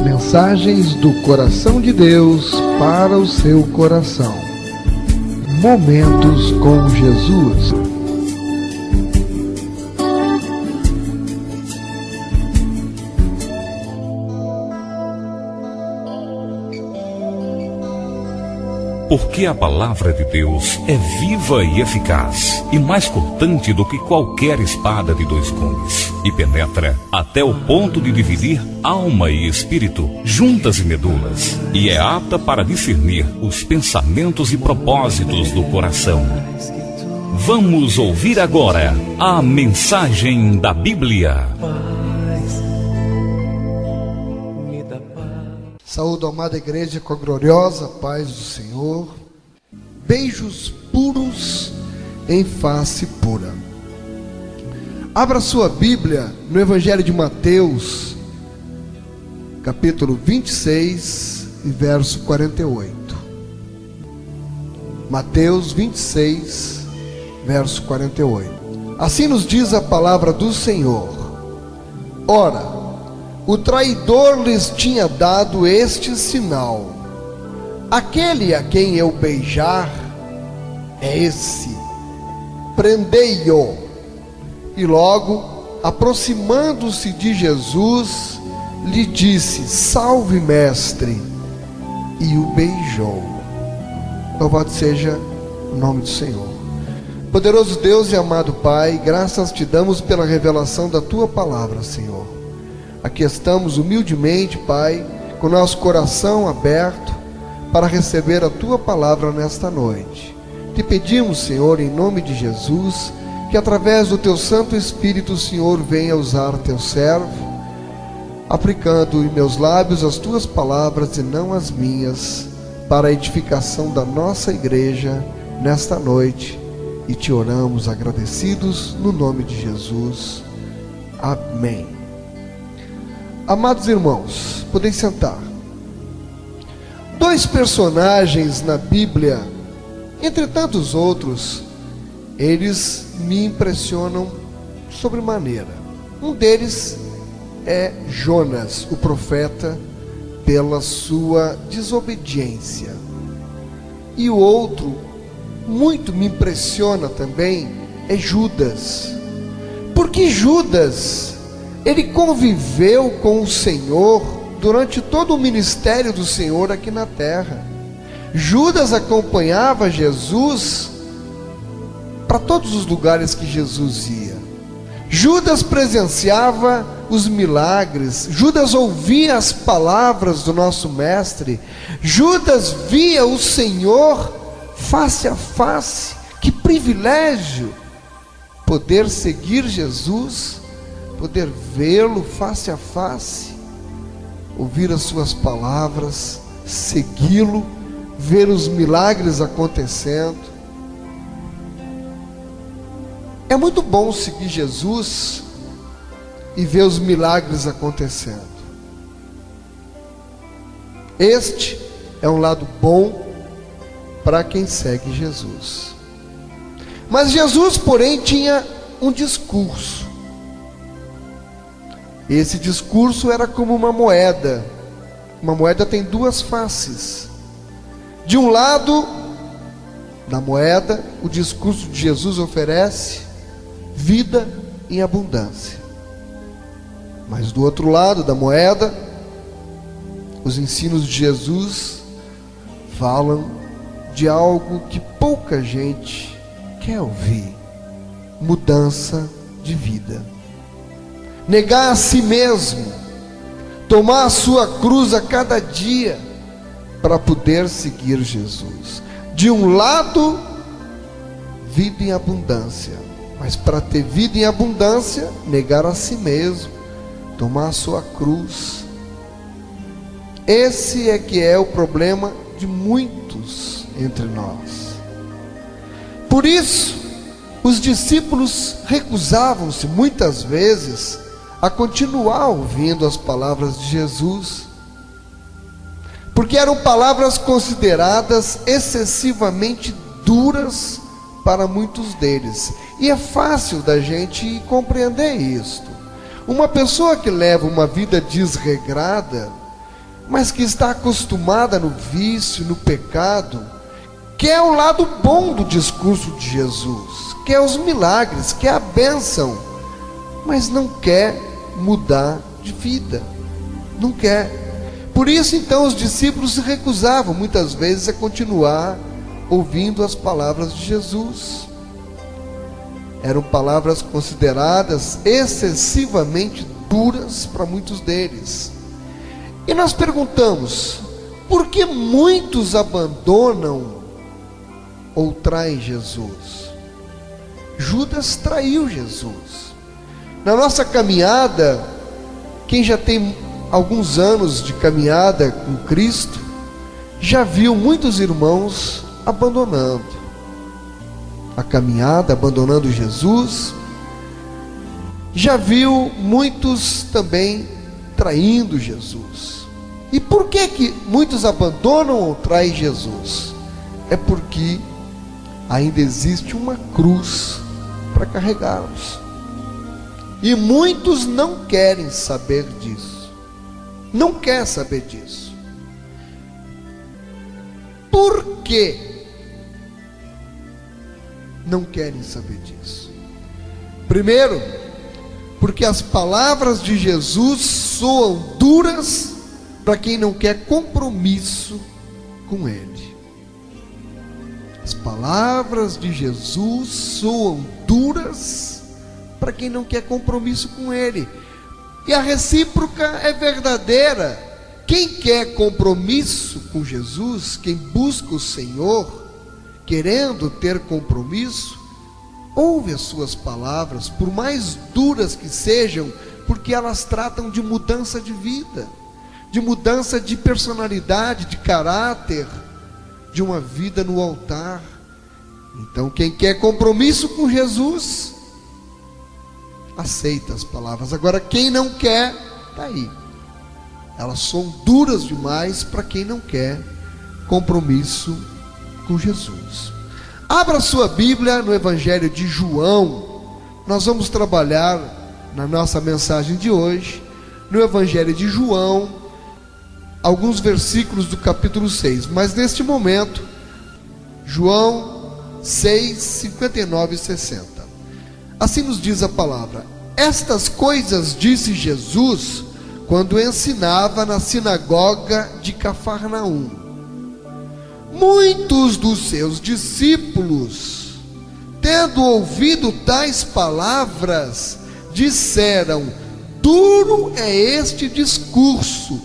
Mensagens do coração de Deus para o seu coração. Momentos com Jesus. Porque a palavra de Deus é viva e eficaz, e mais cortante do que qualquer espada de dois gumes, e penetra até o ponto de dividir alma e espírito, juntas e medulas, e é apta para discernir os pensamentos e propósitos do coração. Vamos ouvir agora a mensagem da Bíblia. Saúdo a amada igreja com a gloriosa paz do Senhor. Beijos puros em face pura. Abra sua Bíblia no Evangelho de Mateus, capítulo 26 e verso 48. Mateus 26, verso 48. Assim nos diz a palavra do Senhor: Ora, o traidor lhes tinha dado este sinal: aquele a quem eu beijar é esse, prendei-o. E logo, aproximando-se de Jesus, lhe disse: Salve, mestre, e o beijou. Louvado seja o nome do Senhor. Poderoso Deus e amado Pai, graças te damos pela revelação da tua palavra, Senhor. Aqui estamos humildemente, Pai, com nosso coração aberto para receber a Tua palavra nesta noite. Te pedimos, Senhor, em nome de Jesus, que através do Teu Santo Espírito, o Senhor venha usar Teu servo, aplicando em meus lábios as Tuas palavras e não as minhas, para a edificação da nossa igreja nesta noite. E te oramos agradecidos no nome de Jesus. Amém. Amados irmãos, podem sentar. Dois personagens na Bíblia, entre tantos outros, eles me impressionam sobremaneira. Um deles é Jonas, o profeta, pela sua desobediência. E o outro, muito me impressiona também, é Judas. Porque Judas, ele conviveu com o Senhor durante todo o ministério do Senhor aqui na terra. Judas acompanhava Jesus para todos os lugares que Jesus ia. Judas presenciava os milagres. Judas ouvia as palavras do nosso mestre. Judas via o Senhor face a face. Que privilégio poder seguir Jesus, poder vê-lo face a face, ouvir as suas palavras, segui-lo, ver os milagres acontecendo. É muito bom seguir Jesus e ver os milagres acontecendo. Este é um lado bom para quem segue Jesus. Mas Jesus, porém, tinha um discurso. Esse discurso era como uma moeda. Uma moeda tem duas faces. De um lado da moeda, o discurso de Jesus oferece vida em abundância. Mas do outro lado da moeda, os ensinos de Jesus falam de algo que pouca gente quer ouvir: mudança de vida. Negar a si mesmo, tomar a sua cruz a cada dia para poder seguir Jesus. De um lado, vida em abundância, mas para ter vida em abundância, negar a si mesmo, tomar a sua cruz. Esse é que é o problema de muitos entre nós. Por isso, os discípulos recusavam-se muitas vezes a continuar ouvindo as palavras de Jesus, porque eram palavras consideradas excessivamente duras para muitos deles. E é fácil da gente compreender isto. Uma pessoa que leva uma vida desregrada, mas que está acostumada no vício, no pecado, quer o lado bom do discurso de Jesus, quer os milagres, quer a bênção, mas não quer mudar de vida, não quer. Por isso então os discípulos se recusavam muitas vezes a continuar ouvindo as palavras de Jesus. Eram palavras consideradas excessivamente duras para muitos deles. E nós perguntamos, por que muitos abandonam ou traem Jesus? Judas traiu Jesus. Na nossa caminhada, quem já tem alguns anos de caminhada com Cristo, já viu muitos irmãos abandonando a caminhada, abandonando Jesus. Já viu muitos também traindo Jesus. E por que muitos abandonam ou traem Jesus? É porque ainda existe uma cruz para carregarmos. E muitos não querem saber disso. Não querem saber disso. Por quê? Não querem saber disso. Primeiro, porque as palavras de Jesus soam duras para quem não quer compromisso com Ele. As palavras de Jesus soam duras para quem não quer compromisso com Ele. E a recíproca é verdadeira. Quem quer compromisso com Jesus, quem busca o Senhor, querendo ter compromisso, ouve as suas palavras, por mais duras que sejam, porque elas tratam de mudança de vida, de mudança de personalidade, de caráter, de uma vida no altar. Então quem quer compromisso com Jesus, aceita as palavras. Agora quem não quer, está aí. Elas são duras demais para quem não quer compromisso com Jesus. Abra sua Bíblia no Evangelho de João. Nós vamos trabalhar na nossa mensagem de hoje, no Evangelho de João, alguns versículos do capítulo 6. Mas neste momento, João 6, 59 e 60. Assim nos diz a palavra: estas coisas disse Jesus quando ensinava na sinagoga de Cafarnaum. Muitos dos seus discípulos, tendo ouvido tais palavras, disseram: duro é este discurso,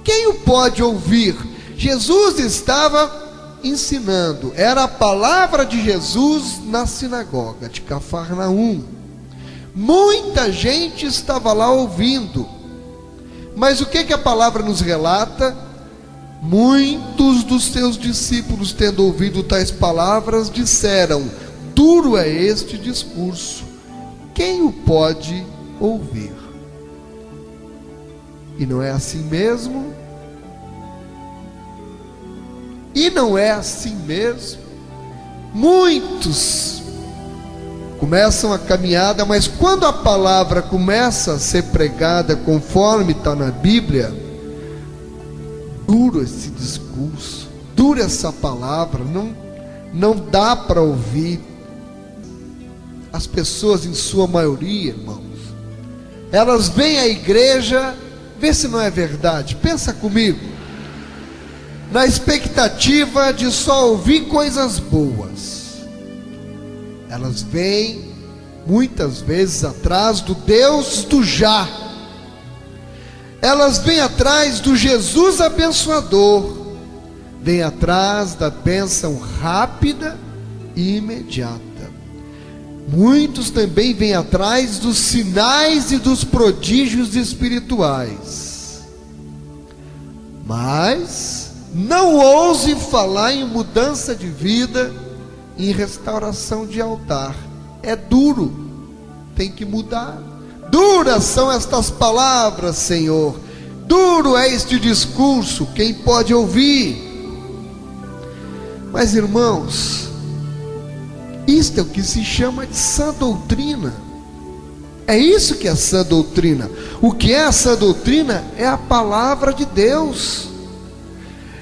quem o pode ouvir? Jesus estava ensinando, era a palavra de Jesus na sinagoga de Cafarnaum. Muita gente estava lá ouvindo, mas o que a palavra nos relata? Muitos dos seus discípulos, tendo ouvido tais palavras, disseram: duro é este discurso, quem o pode ouvir? E não é assim mesmo? E não é assim mesmo? Muitos começam a caminhada, mas quando a palavra começa a ser pregada conforme está na Bíblia, duro esse discurso, dura essa palavra, não dá para ouvir. As pessoas, em sua maioria, irmãos, elas vêm à igreja, vê se não é verdade, pensa comigo, na expectativa de só ouvir coisas boas. Elas vêm muitas vezes atrás do Deus do já. Elas vêm atrás do Jesus abençoador, vêm atrás da bênção rápida e imediata. Muitos também vêm atrás dos sinais e dos prodígios espirituais. Mas não ouse falar em mudança de vida, em restauração de altar. É duro, tem que mudar. Duras são estas palavras, Senhor. Duro é este discurso, quem pode ouvir? Mas, irmãos, isto é o que se chama de sã doutrina. É isso que é sã doutrina. O que é a sã doutrina? É a palavra de Deus.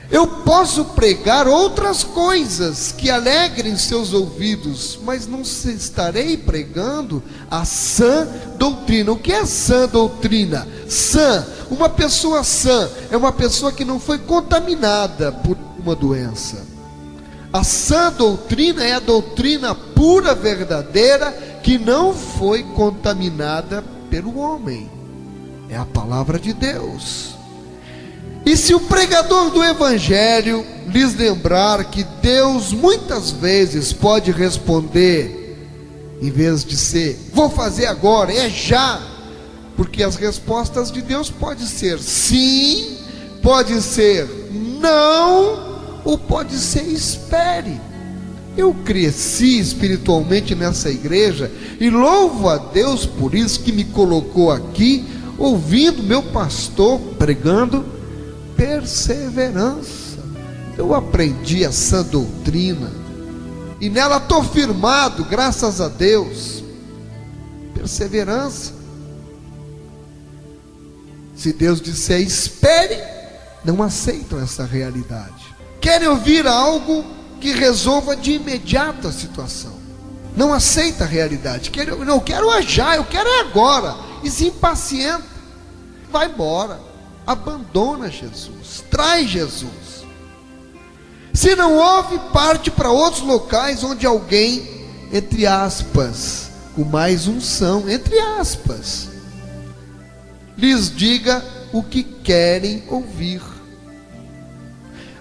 Eu posso pregar outras coisas que alegrem seus ouvidos, mas não estarei pregando a sã doutrina. O que é sã doutrina? Sã, uma pessoa sã é uma pessoa que não foi contaminada por uma doença. A sã doutrina é a doutrina pura, verdadeira, que não foi contaminada pelo homem. É a palavra de Deus. E se o pregador do evangelho lhes lembrar que Deus muitas vezes pode responder, em vez de ser, vou fazer agora, é já, porque as respostas de Deus podem ser sim, pode ser não, ou pode ser espere. Eu cresci espiritualmente nessa igreja e louvo a Deus por isso que me colocou aqui, ouvindo meu pastor pregando perseverança. Eu aprendi a sã doutrina e nela estou firmado, graças a Deus. Perseverança. Se Deus disser espere, não aceitam essa realidade. Querem ouvir algo que resolva de imediato a situação. Não aceita a realidade. Eu quero já, eu quero agora. E se impacienta, vai embora. Abandona Jesus, traz Jesus. Se não ouve, parte para outros locais onde alguém, entre aspas, com mais unção, entre aspas, lhes diga o que querem ouvir.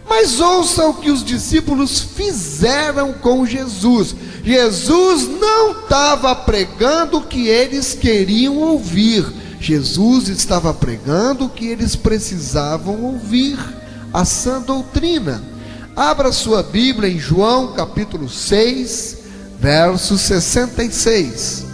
Mas ouça o que os discípulos fizeram com Jesus. Jesus não estava pregando o que eles queriam ouvir. Jesus estava pregando o que eles precisavam ouvir, a sã doutrina. Abra sua Bíblia em João capítulo 6, verso 66.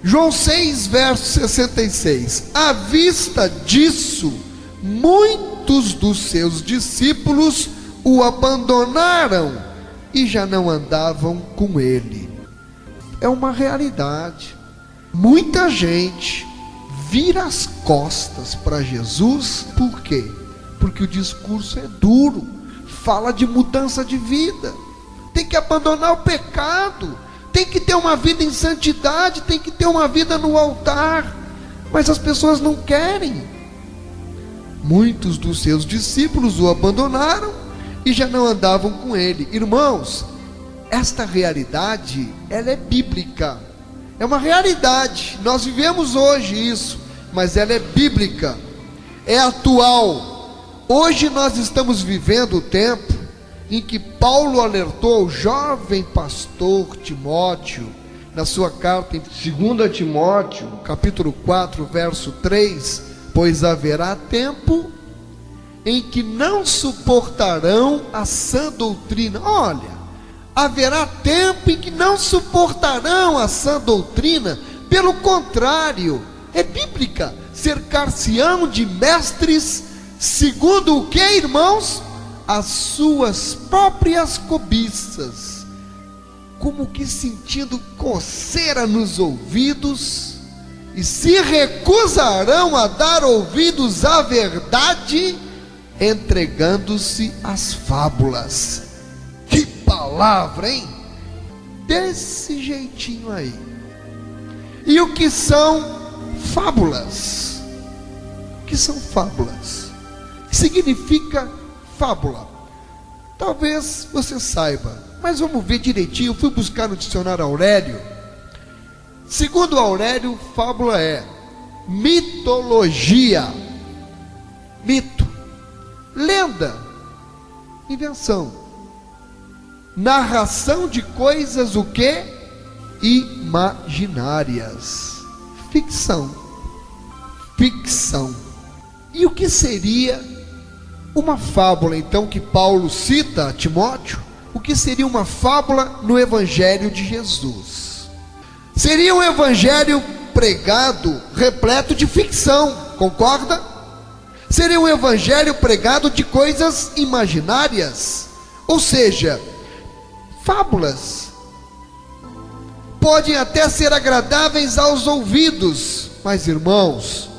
João 6, verso 66. À vista disso, muitos dos seus discípulos o abandonaram e já não andavam com ele. É uma realidade. Muita gente vira as costas para Jesus. Por quê? Porque o discurso é duro, fala de mudança de vida, tem que abandonar o pecado, tem que ter uma vida em santidade, tem que ter uma vida no altar, mas as pessoas não querem. Muitos dos seus discípulos o abandonaram e já não andavam com ele. Irmãos, esta realidade, ela é bíblica, é uma realidade, nós vivemos hoje isso, mas ela é bíblica, é atual. Hoje nós estamos vivendo o tempo em que Paulo alertou ao jovem pastor Timóteo, na sua carta em 2 Timóteo, capítulo 4, verso 3, pois haverá tempo em que não suportarão a sã doutrina. Olha, haverá tempo em que não suportarão a sã doutrina, pelo contrário, é bíblica, cercar-se-ão de mestres, segundo o que, irmãos? As suas próprias cobiças, como que sentindo coceira nos ouvidos, e se recusarão a dar ouvidos à verdade, entregando-se às fábulas. Que palavra, hein? Desse jeitinho aí. E o que são fábulas? O que são fábulas? Significa fábula. Talvez você saiba, mas vamos ver direitinho. Eu fui buscar no dicionário Aurélio. Segundo Aurélio, fábula é mitologia, mito, lenda, invenção, narração de coisas o que? Imaginárias, ficção. E o que seria uma fábula, então, que Paulo cita a Timóteo? O que seria uma fábula no Evangelho de Jesus? Seria um evangelho pregado, repleto de ficção, concorda? Seria um evangelho pregado de coisas imaginárias, ou seja, fábulas. podem até ser agradáveis aos ouvidos, mas irmãos,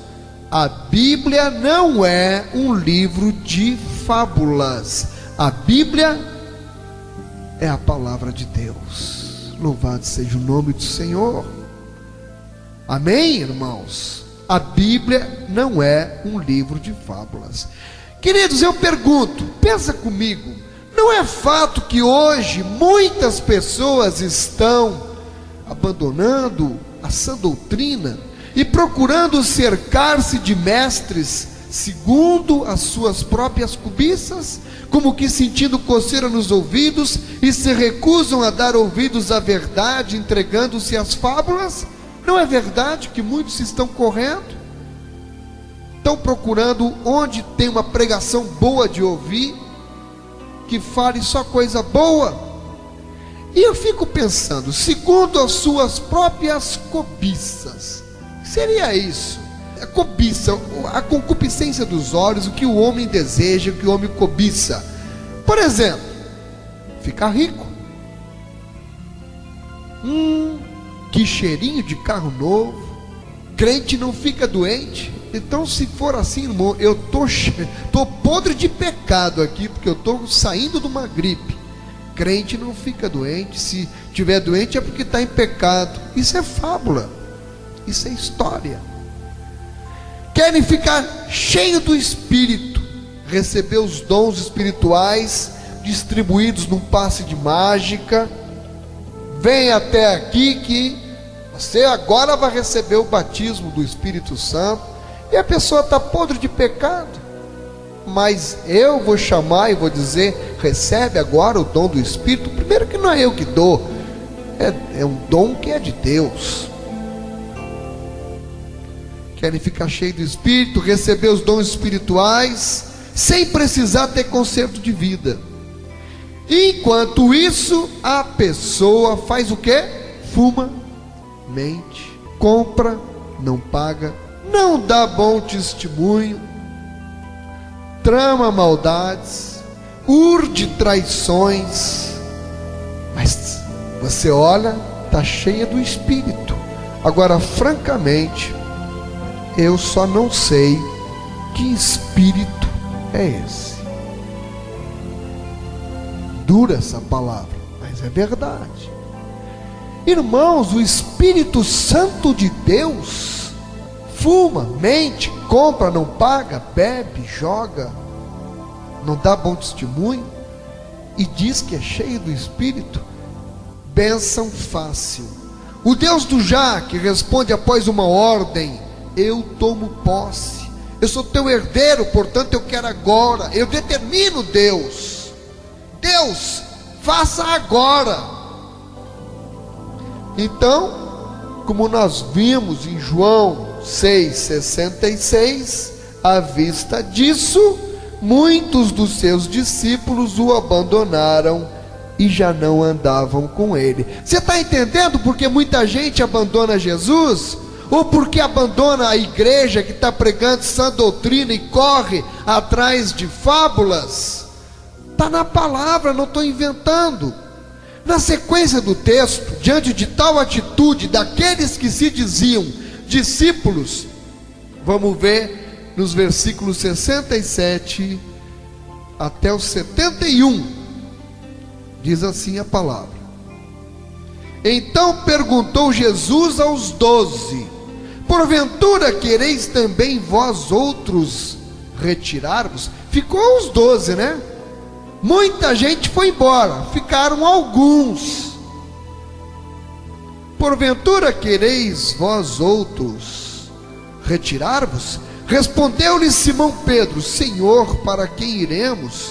a Bíblia não é um livro de fábulas. A Bíblia é a palavra de Deus. Louvado seja o nome do Senhor. Amém, irmãos? A Bíblia não é um livro de fábulas. Queridos, eu pergunto, pensa comigo, não é fato que hoje muitas pessoas estão abandonando a sã doutrina e procurando cercar-se de mestres segundo as suas próprias cobiças, como que sentindo coceira nos ouvidos, e se recusam a dar ouvidos à verdade, entregando-se às fábulas? Não é verdade que muitos estão correndo? Estão procurando onde tem uma pregação boa de ouvir, que fale só coisa boa. E eu fico pensando, segundo as suas próprias cobiças, seria isso? A cobiça, a concupiscência dos olhos, o que o homem deseja, o que o homem cobiça. Por exemplo, ficar rico. Que cheirinho de carro novo. Crente não fica doente. Então, se for assim, irmão, eu tô podre de pecado aqui, porque eu estou saindo de uma gripe. Crente não fica doente. Se tiver doente é porque está em pecado. Isso é fábula. Isso é história. Querem ficar cheio do Espírito, receber os dons espirituais distribuídos num passe de mágica. Vem até aqui que você agora vai receber o batismo do Espírito Santo, e a pessoa está podre de pecado. Mas eu vou chamar e vou dizer: recebe agora o dom do Espírito. Primeiro que não é eu que dou, é um dom que é de Deus. Querem ficar cheio do Espírito, receber os dons espirituais, sem precisar ter conserto de vida. Enquanto isso, a pessoa faz o quê? Fuma, mente, compra, não paga, não dá bom testemunho, trama maldades, urde traições. Mas você olha, está cheia do Espírito. Agora, francamente, eu só não sei que espírito é esse. Dura essa palavra, mas é verdade. Irmãos, o Espírito Santo de Deus fuma, mente, compra, não paga, bebe, joga, não dá bom testemunho, e diz que é cheio do Espírito. Bênção fácil. O Deus do já, que responde após uma ordem: eu tomo posse, eu sou teu herdeiro, portanto eu quero agora, eu determino. Deus, faça agora. Então, como nós vimos em João 6,66, à vista disso, muitos dos seus discípulos o abandonaram e já não andavam com ele. Você está entendendo porque muita gente abandona Jesus? Ou porque abandona a igreja que está pregando sã doutrina e corre atrás de fábulas? Está na palavra, não estou inventando. Na sequência do texto, diante de tal atitude daqueles que se diziam discípulos, vamos ver nos versículos 67 até o 71, diz assim a palavra: então perguntou Jesus aos 12: porventura quereis também vós outros retirar-vos? Ficou os 12, né? Muita gente foi embora, ficaram alguns. Porventura quereis vós outros retirar-vos? Respondeu-lhe Simão Pedro: Senhor, para quem iremos?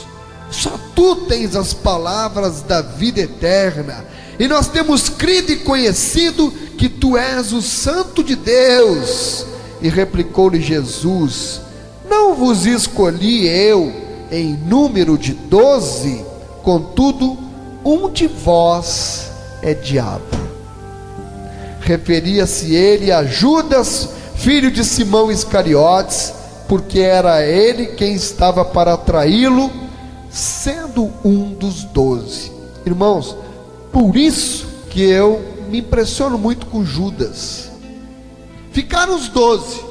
Só tu tens as palavras da vida eterna, e nós temos crido e conhecido que tu és o Santo de Deus. E replicou-lhe Jesus: não vos escolhi eu em número de 12? Contudo, um de vós é diabo. Referia-se ele a Judas, filho de Simão Iscariotes, porque era ele quem estava para traí-lo, sendo um dos 12. Irmãos, por isso que eu me impressiono muito com Judas. Ficaram os 12,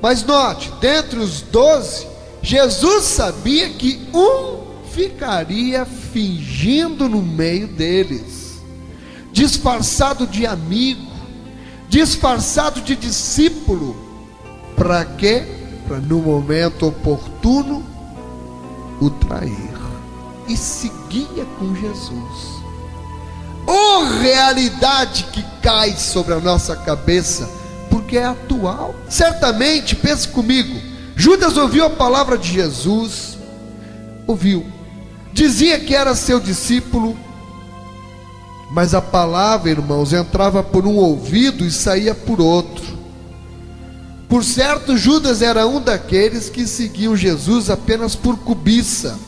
mas note, dentre os 12, Jesus sabia que um ficaria fingindo no meio deles, disfarçado de amigo, disfarçado de discípulo. Para quê? Para no momento oportuno o trair. E seguia com Jesus. Oh, realidade que cai sobre a nossa cabeça, porque é atual. Certamente, pense comigo, Judas ouviu a palavra de Jesus, ouviu, dizia que era seu discípulo, mas a palavra, irmãos, entrava por um ouvido e saía por outro. Por certo, Judas era um daqueles que seguiam Jesus apenas por cobiça,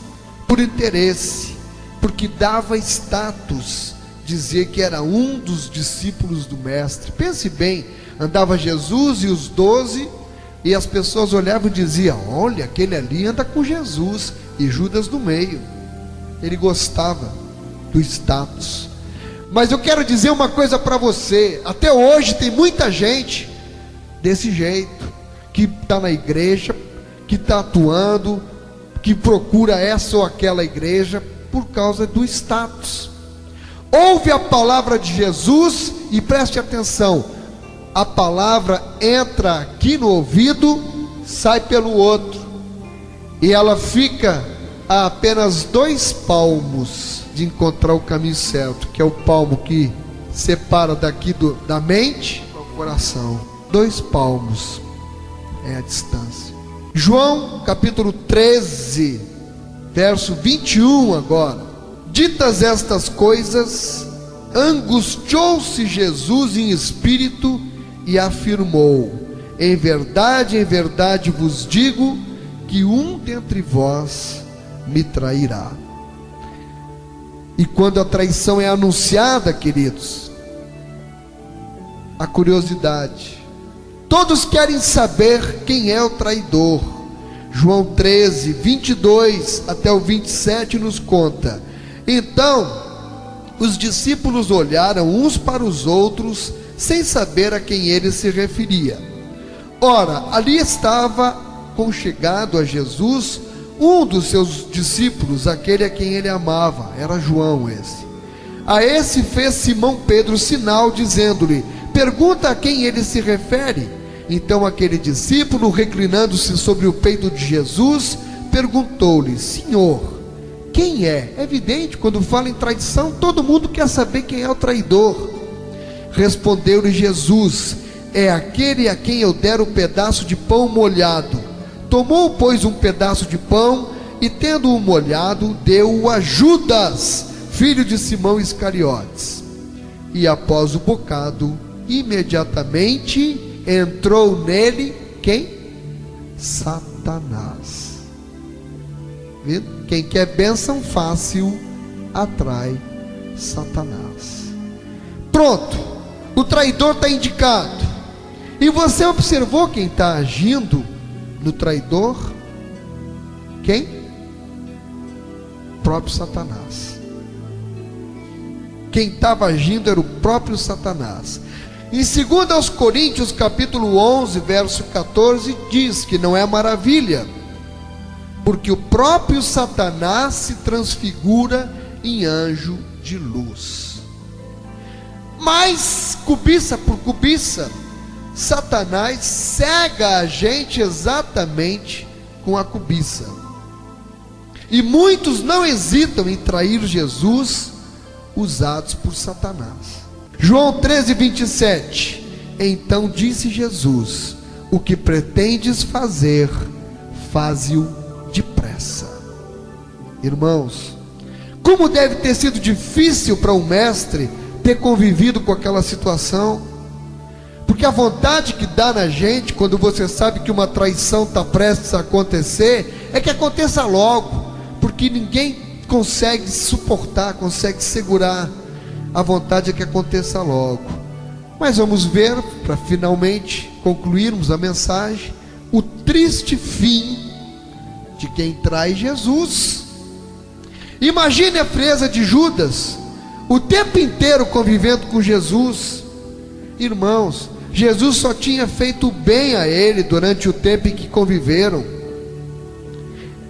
por interesse, porque dava status, dizia que era um dos discípulos do mestre. Pense bem, andava Jesus e os 12, e as pessoas olhavam e diziam: olha, aquele ali anda com Jesus, e Judas no meio. Ele gostava do status. Mas eu quero dizer uma coisa para você, até hoje tem muita gente desse jeito, que está na igreja, que está atuando, que procura essa ou aquela igreja por causa do status. Ouve a palavra de Jesus e preste atenção, a palavra entra aqui no ouvido, sai pelo outro, e ela fica a apenas 2 palmos de encontrar o caminho certo, que é o palmo que separa daqui da mente ao coração. 2 palmos é a distância. João capítulo 13, verso 21 agora. Ditas estas coisas, angustiou-se Jesus em espírito e afirmou: em verdade vos digo, que um dentre vós me trairá. E quando a traição é anunciada, queridos, a curiosidade, todos querem saber quem é o traidor. João 13, 22 até o 27 nos conta: então os discípulos olharam uns para os outros, sem saber a quem ele se referia. Ora, ali estava conchegado a Jesus um dos seus discípulos, aquele a quem ele amava, era João esse. A esse fez Simão Pedro sinal, dizendo-lhe: pergunta a quem ele se refere. Então aquele discípulo, reclinando-se sobre o peito de Jesus, perguntou-lhe: Senhor, quem é? É evidente, quando fala em traição, todo mundo quer saber quem é o traidor. Respondeu-lhe Jesus: é aquele a quem eu der o pedaço de pão molhado. Tomou, pois, um pedaço de pão e, tendo-o molhado, deu-o a Judas, filho de Simão Iscariotes. E após o bocado, imediatamente entrou nele quem? Satanás. Viu? Quem quer bênção fácil atrai Satanás. Pronto, o traidor está indicado. E você observou quem está agindo no traidor? Quem? O próprio Satanás. Quem estava agindo era o próprio Satanás. Em 2 Coríntios capítulo 11, verso 14, diz que não é maravilha, porque o próprio Satanás se transfigura em anjo de luz. Mas, cobiça por cobiça, Satanás cega a gente exatamente com a cobiça. E muitos não hesitam em trair Jesus, usados por Satanás. João 13, 27. Então disse Jesus: o que pretendes fazer, faze-o depressa. Irmãos, como deve ter sido difícil para um mestre ter convivido com aquela situação, porque a vontade que dá na gente, quando você sabe que uma traição está prestes a acontecer, é que aconteça logo, porque ninguém consegue suportar, consegue segurar. A vontade é que aconteça logo. Mas vamos ver, para finalmente concluirmos a mensagem, o triste fim de quem trai Jesus. Imagine a frieza de Judas, o tempo inteiro convivendo com Jesus. Irmãos, Jesus só tinha feito bem a ele durante o tempo em que conviveram.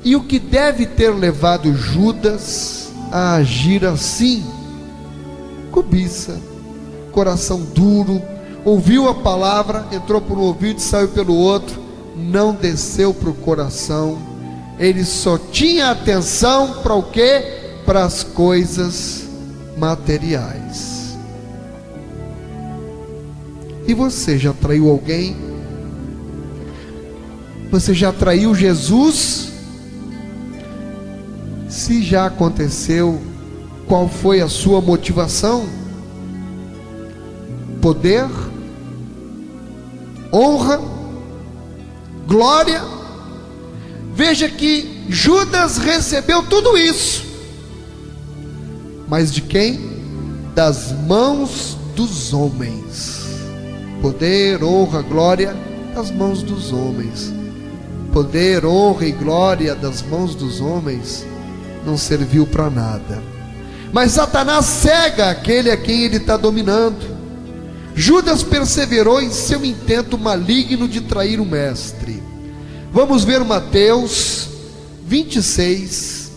E o que deve ter levado Judas a agir assim? Cobiça, coração duro, ouviu a palavra, entrou por um ouvido e saiu pelo outro, não desceu para o coração. Ele só tinha atenção para o quê? Para as coisas materiais. E você já traiu alguém? Você já traiu Jesus? Se já aconteceu, qual foi a sua motivação? Poder? Honra? Glória? Veja que Judas recebeu tudo isso. Mas de quem? Das mãos dos homens. Poder, honra, glória, das mãos dos homens. Poder, honra e glória das mãos dos homens não serviu para nada. Mas Satanás cega aquele a quem ele está dominando. Judas perseverou em seu intento maligno de trair o mestre. Vamos ver Mateus 26,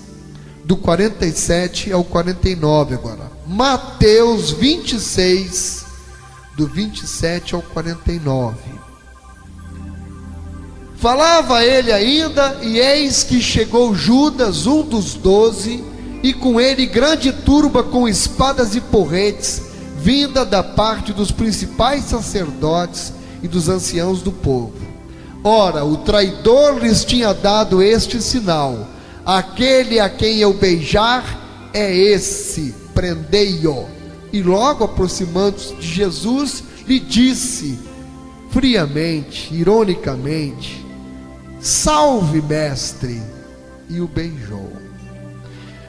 do 47 ao 49 agora. Mateus 26, do 27 ao 49. Falava ele ainda, e eis que chegou Judas, um dos 12, e com ele grande turba com espadas e porretes, vinda da parte dos principais sacerdotes e dos anciãos do povo. Ora, o traidor lhes tinha dado este sinal: aquele a quem eu beijar é esse, prendei-o. E logo aproximando-se de Jesus, lhe disse friamente, ironicamente: salve, mestre, e o beijou.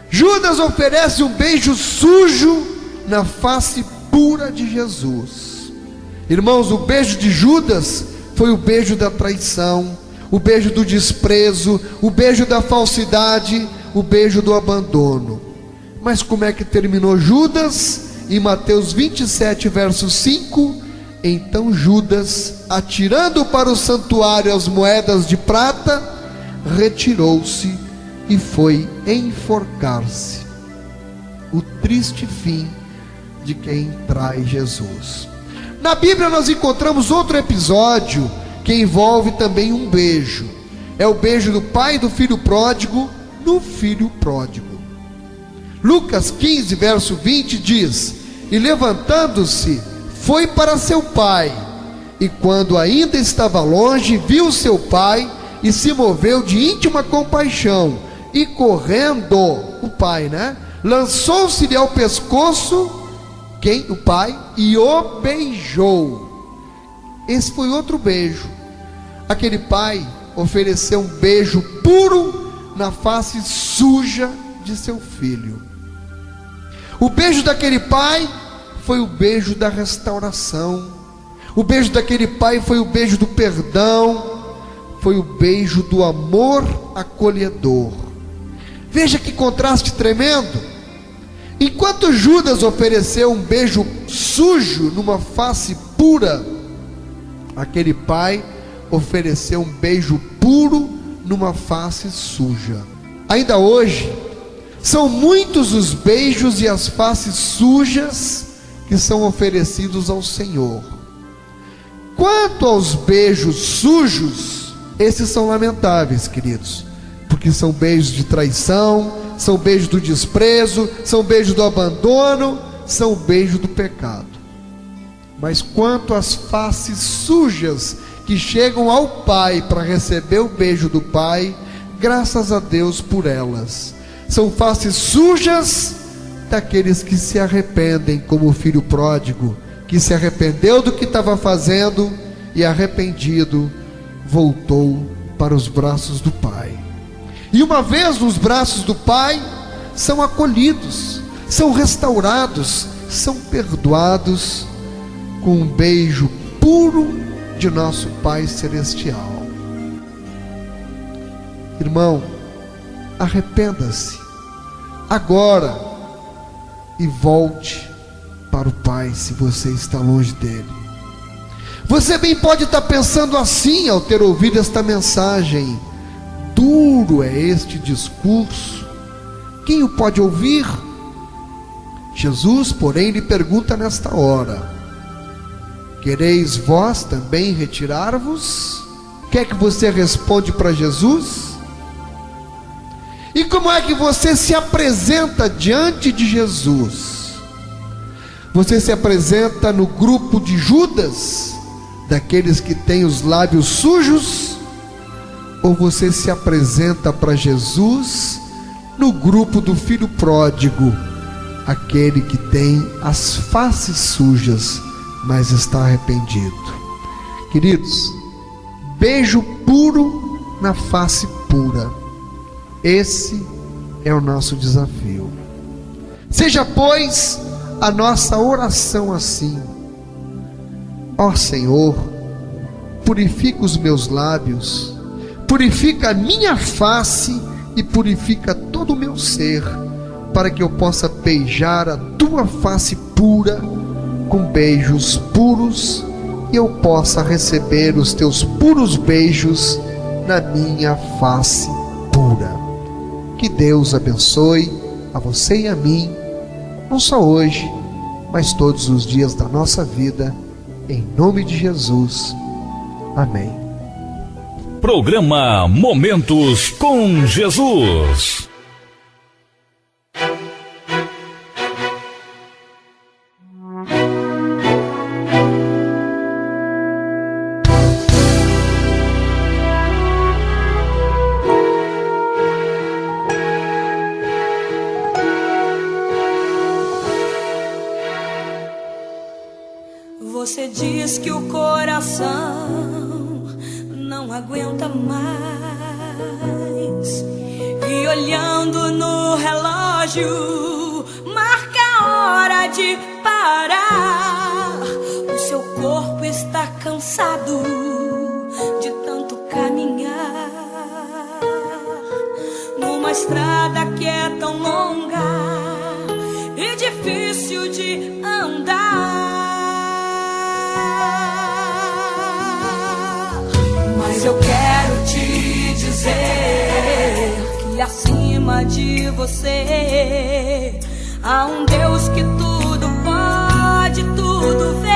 Judas oferece um beijo sujo na face pura de Jesus. Irmãos, o beijo de Judas foi o beijo da traição, o beijo do desprezo, o beijo da falsidade, o beijo do abandono. Mas como é que terminou Judas? Em Mateus 27, verso 5, então Judas, atirando para o santuário as moedas de prata, retirou-se e foi enforcar-se. O triste fim de quem trai Jesus. Na Bíblia nós encontramos outro episódio que envolve também um beijo. É o beijo do pai do filho pródigo no filho pródigo. Lucas 15, verso 20 diz: e levantando-se, foi para seu pai, e quando ainda estava longe, viu seu pai, e se moveu de íntima compaixão, e correndo, o pai, lançou-se-lhe ao pescoço, quem? O pai, e o beijou. Esse foi outro beijo. Aquele pai ofereceu um beijo puro na face suja de seu filho. O beijo daquele pai foi o beijo da restauração. O beijo daquele pai foi o beijo do perdão, foi o beijo do amor acolhedor. Veja que contraste tremendo. Enquanto Judas ofereceu um beijo sujo numa face pura, aquele pai ofereceu um beijo puro numa face suja. Ainda hoje, são muitos os beijos e as faces sujas que são oferecidos ao Senhor. Quanto aos beijos sujos, esses são lamentáveis, queridos, porque são beijos de traição, são beijos do desprezo, são beijos do abandono, são beijos do pecado. Mas quanto às faces sujas que chegam ao Pai para receber o beijo do Pai, graças a Deus por elas. São faces sujas daqueles que se arrependem, como o filho pródigo, que se arrependeu do que estava fazendo e arrependido, voltou para os braços do Pai. E uma vez nos braços do Pai, são acolhidos, são restaurados, são perdoados com um beijo puro de nosso Pai Celestial. Irmão, arrependa-se agora e volte para o Pai se você está longe dele. Você bem pode estar pensando assim ao ter ouvido esta mensagem: duro é este discurso, quem o pode ouvir? Jesus, porém, lhe pergunta nesta hora: quereis vós também retirar-vos? Quer que você responde para Jesus? E como é que você se apresenta diante de Jesus? Você se apresenta no grupo de Judas, daqueles que têm os lábios sujos? Ou você se apresenta para Jesus no grupo do filho pródigo, aquele que tem as faces sujas, mas está arrependido? Queridos, beijo puro na face pura, esse é o nosso desafio. Seja, pois, a nossa oração assim: ó Senhor, purifica os meus lábios, purifica a minha face e purifica todo o meu ser, para que eu possa beijar a tua face pura com beijos puros, e eu possa receber os teus puros beijos na minha face pura. Que Deus abençoe a você e a mim, não só hoje, mas todos os dias da nossa vida, em nome de Jesus. Amém. Programa Momentos com Jesus. Você diz que o coração não aguenta mais, e olhando no relógio marca a hora de parar. O seu corpo está cansado de tanto caminhar numa estrada que é tão longa e difícil de andar. Mas eu quero te dizer que acima de você há um Deus que tudo pode, tudo vê.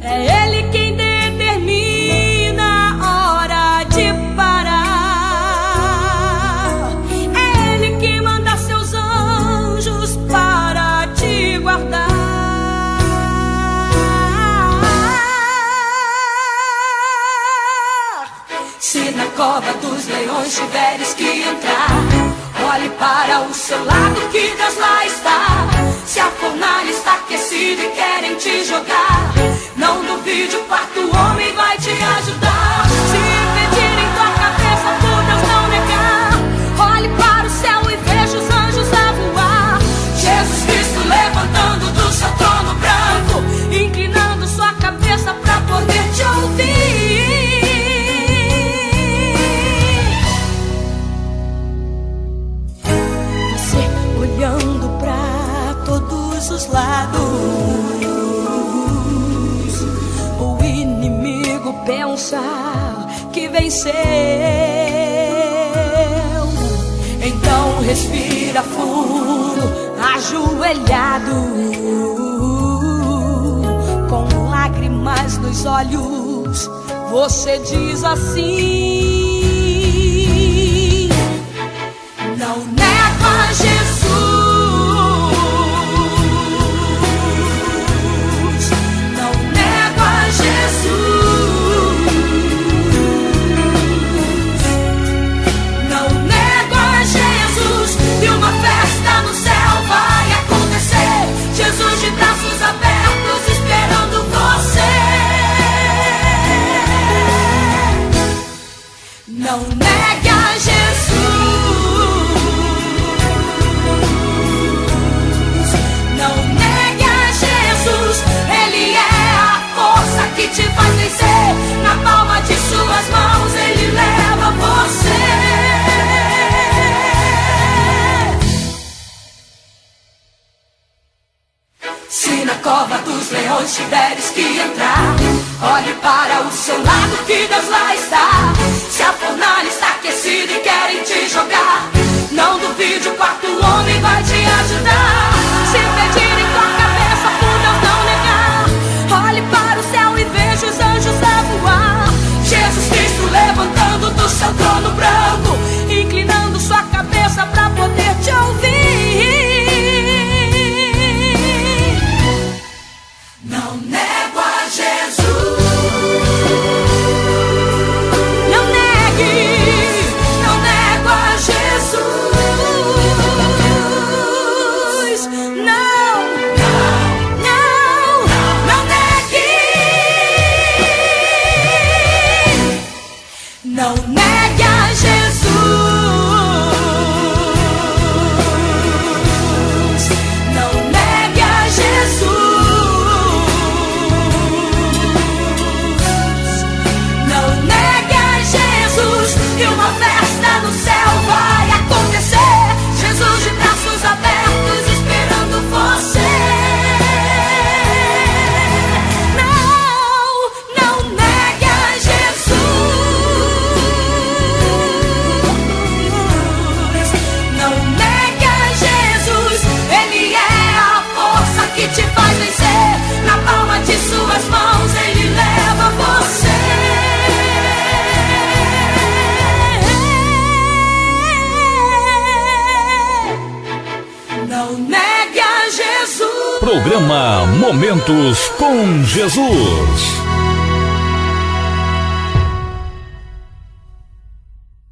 É Ele quem determina a hora de parar. É Ele quem manda seus anjos para te guardar. Se na cova dos leões tiveres que entrar, olhe para o seu lado que Deus lá está. Se a fornalha está aquecida e querem te jogar, não duvide, o quarto homem vai te ajudar. Se pedirem tua cabeça por Deus não negar, olhe para o céu e veja os anjos a voar. Jesus Cristo levantando do seu trono branco, inclinando sua cabeça para poder te ouvir. Olhando pra todos os lados, o inimigo pensa que venceu. Então respira fundo, ajoelhado, com lágrimas nos olhos, você diz assim: não nego a Jesus. Não negue a Jesus. Não negue a Jesus. Ele é a força que te faz vencer. Na palma de suas mãos Ele leva você. leões tiveres que entrar, olhe para o seu lado que Deus lá está. Se a fornalha está aquecida e querem te jogar, não duvide, o quarto homem vai te ajudar. Se pedirem tua cabeça por Deus não negar, olhe para o céu e veja os anjos a voar. Jesus Cristo levantando do seu trono branco, inclinando sua cabeça para poder te ouvir. Não nego a Jesus. Não negue, não nego a Jesus. Não, não, não, não negue. Não negue a Jesus. Não negue a Jesus. Não negue a Jesus. E uma festa no céu vai acontecer. Jesus de braços abertos esperando você. Não, não negue a Jesus. Não negue a Jesus. Ele é a força que te faz vencer. Na palma de suas mãos ele leva você. Não negue a Jesus. Programa Momentos com Jesus.